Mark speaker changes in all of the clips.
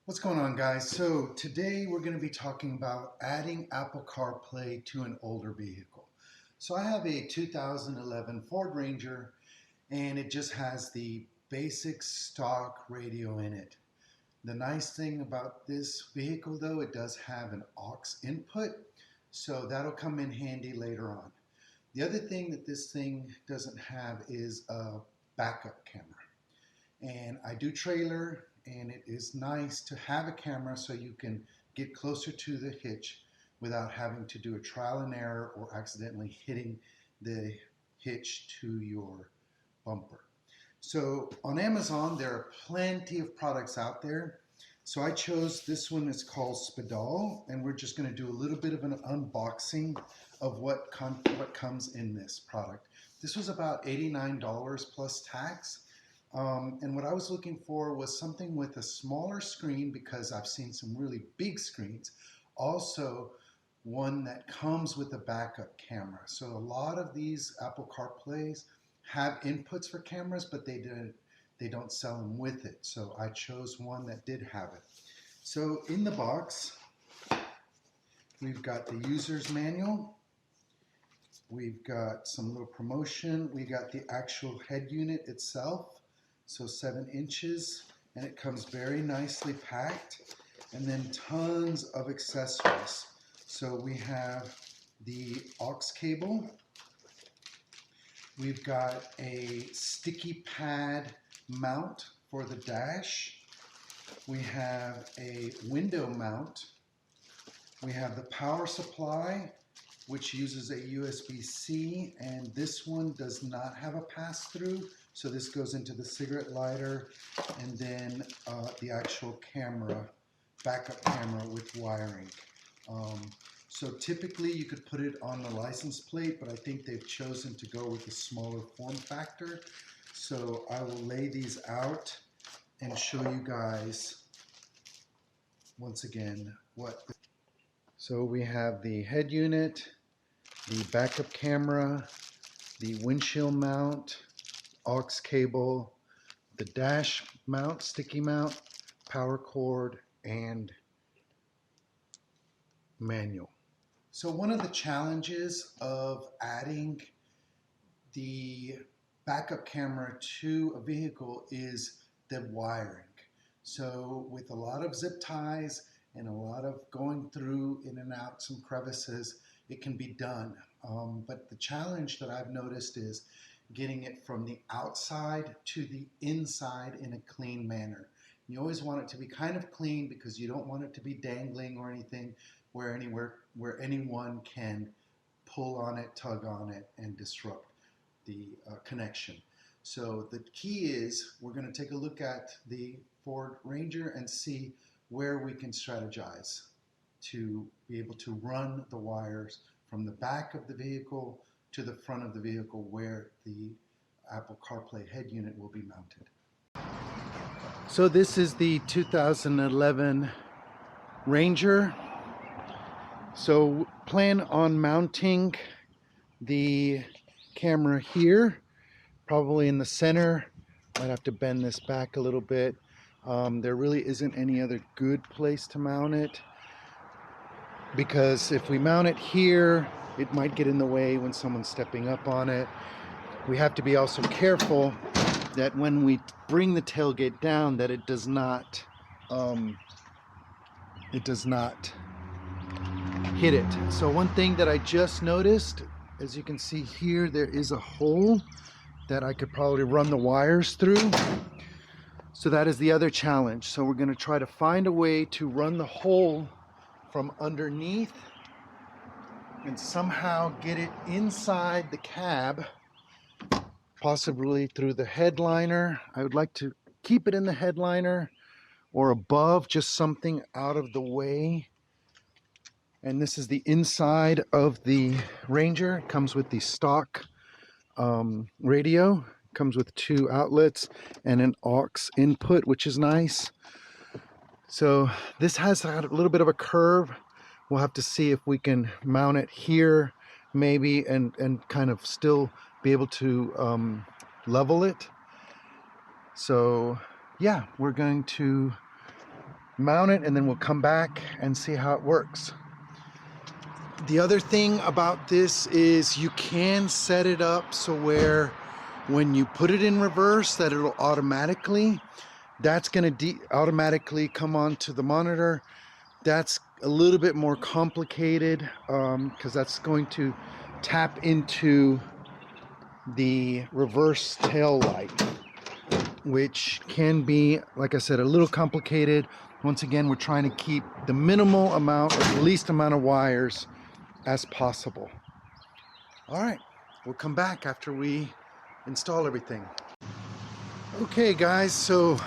Speaker 1: What's going on, guys? So today we're going to be talking about adding Apple CarPlay to an older vehicle. So I have a 2011 Ford Ranger and it just has the basic stock radio in it. The nice thing about this vehicle though, it does have an aux input, so that'll come in handy later on. The other thing that this thing doesn't have is a backup camera. And I do trailer, and it is nice to have a camera so you can get closer to the hitch without having to do a trial and error or accidentally hitting the hitch to your bumper. So on Amazon there are plenty of products out there. So I chose this one. It's called Spadal, and we're just going to do a little bit of an unboxing of what comes in this product. This was about $89 plus tax. And what I was looking for was something with a smaller screen, because I've seen some really big screens. Also, one that comes with a backup camera. So a lot of these Apple CarPlays have inputs for cameras, but they don't sell them with it. So I chose one that did have it. So in the box, we've got the user's manual. We've got some little promotion. We got the actual head unit itself. So 7 inches, and it comes very nicely packed, and then tons of accessories. So we have the aux cable, we've got a sticky pad mount for the dash, we have a window mount, we have the power supply, which uses a USB-C, and this one does not have a pass-through. So this goes into the cigarette lighter, and then the actual camera, backup camera with wiring. So typically you could put it on the license plate, but I think they've chosen to go with a smaller form factor. So I will lay these out and show you guys once again what. So we have the head unit, the backup camera, the windshield mount, aux cable, the dash mount, sticky mount, power cord, and manual. So one of the challenges of adding the backup camera to a vehicle is the wiring. So with a lot of zip ties and a lot of going through in and out some crevices, it can be done. But the challenge that I've noticed is getting it from the outside to the inside in a clean manner. You always want it to be kind of clean because you don't want it to be dangling or anything where anyone can pull on it, tug on it, and disrupt the connection. So the key is we're going to take a look at the Ford Ranger and see where we can strategize to be able to run the wires from the back of the vehicle to the front of the vehicle where the Apple CarPlay head unit will be mounted. So this is the 2011 Ranger. So plan on mounting the camera here, probably in the center. Might have to bend this back a little bit. There really isn't any other good place to mount it, because if we mount it here, it might get in the way when someone's stepping up on it. We have to be also careful that when we bring the tailgate down, that it does not hit it. So one thing that I just noticed, as you can see here, there is a hole that I could probably run the wires through. So that is the other challenge. So we're going to try to find a way to run the hole from underneath and somehow get it inside the cab, possibly through the headliner. I would like to keep it in the headliner or above, just something out of the way. And this is the inside of the Ranger. It comes with the stock radio. It comes with 2 outlets and an aux input, which is nice. So this has a little bit of a curve. We'll have to see if we can mount it here maybe and kind of still be able to level it. So yeah, we're going to mount it, and then we'll come back and see how it works. The other thing about this is you can set it up so where when you put it in reverse that it'll automatically, that's going to automatically come onto the monitor. That's a little bit more complicated because that's going to tap into the reverse tail light, which can be, like I said, a little complicated. Once again, we're trying to keep the minimal amount, or the least amount of wires as possible. All right, we'll come back after we install everything. Okay guys, so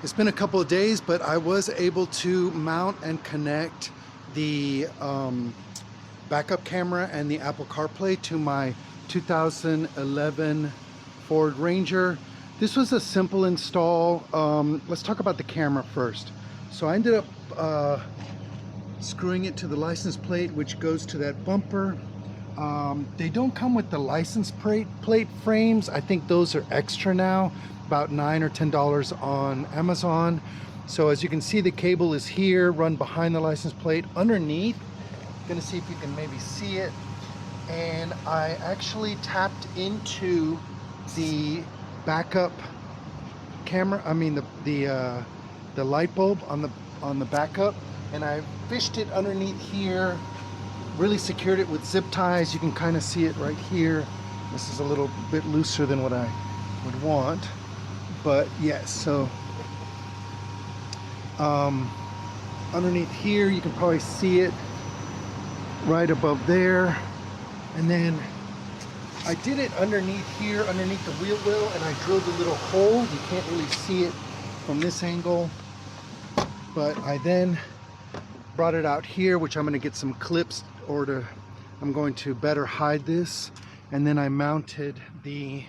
Speaker 1: it's been a couple of days, but I was able to mount and connect the backup camera and the Apple CarPlay to my 2011 Ford Ranger. This was a simple install. Let's talk about the camera first. So I ended up screwing it to the license plate, which goes to that bumper. They don't come with the license plate frames. I think those are extra now, about $9 or $10 on Amazon. So as you can see, the cable is here, run behind the license plate. Underneath, gonna see if you can maybe see it. And I actually tapped into the backup camera. I mean the light bulb on the backup, and I fished it underneath here. Really secured it with zip ties. You can kind of see it right here. This is a little bit looser than what I would want, but yes. So underneath here, you can probably see it right above there. And then I did it underneath here, underneath the wheel well, and I drilled a little hole. You can't really see it from this angle, but I then brought it out here, which I'm going to get some clips, I'm going to better hide this. And then I mounted the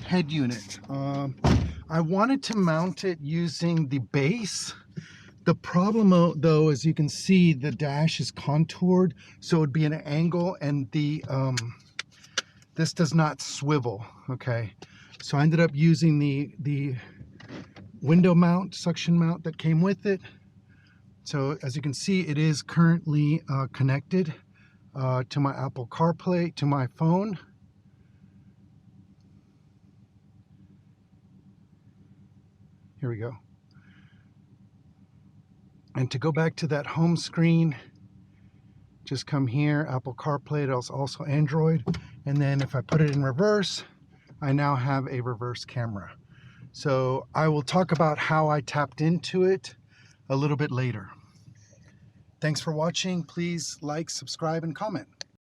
Speaker 1: head unit. I wanted to mount it using the base. The problem though, as you can see, the dash is contoured, so it would be an angle, and the this does not swivel. Okay, so I ended up using the window mount, suction mount that came with it. So as you can see, it is currently connected to my Apple CarPlay, to my phone. Here we go. And to go back to that home screen, just come here, Apple CarPlay, it's also Android. And then if I put it in reverse, I now have a reverse camera. So I will talk about how I tapped into it a little bit later. Thanks for watching. Please like, subscribe, and comment.